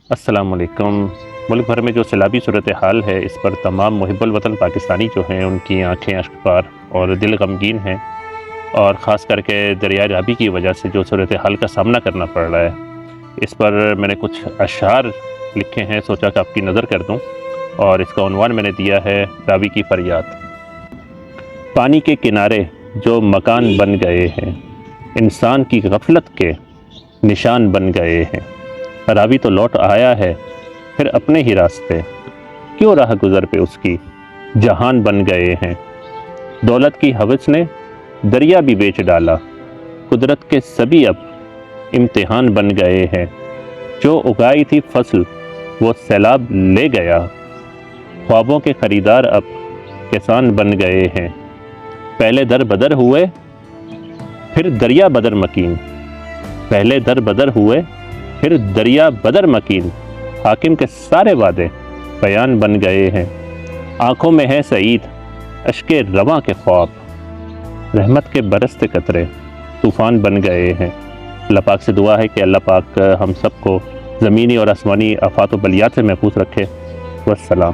السلام علیکم۔ ملک بھر میں جو سیلابی صورتحال ہے اس پر تمام محب الوطن پاکستانی جو ہیں ان کی آنکھیں اشکبار اور دل غمگین ہیں، اور خاص کر کے دریائے راوی کی وجہ سے جو صورتحال کا سامنا کرنا پڑ رہا ہے اس پر میں نے کچھ اشعار لکھے ہیں، سوچا کہ آپ کی نظر کر دوں، اور اس کا عنوان میں نے دیا ہے راوی کی فریاد۔ پانی کے کنارے جو مکان بن گئے ہیں، انسان کی غفلت کے نشان بن گئے ہیں۔ راوی تو لوٹ آیا ہے پھر اپنے ہی راستے، کیوں راہ گزر پہ اس کی جہان بن گئے ہیں۔ دولت کی ہوس نے دریا بھی بیچ ڈالا، قدرت کے سبھی اب امتحان بن گئے ہیں۔ جو اگائی تھی فصل وہ سیلاب لے گیا، خوابوں کے خریدار اب کسان بن گئے ہیں۔ پہلے در بدر ہوئے پھر دریا بدر مکین، پہلے در بدر ہوئے پھر دریا بدر مکین، حاکم کے سارے وعدے بیان بن گئے ہیں۔ آنکھوں میں ہے سعید اشک رواں کے خواب، رحمت کے برستے قطرے طوفان بن گئے ہیں۔ اللہ پاک سے دعا ہے کہ اللہ پاک ہم سب کو زمینی اور آسمانی آفات و بلیات سے محفوظ رکھے۔ والسلام۔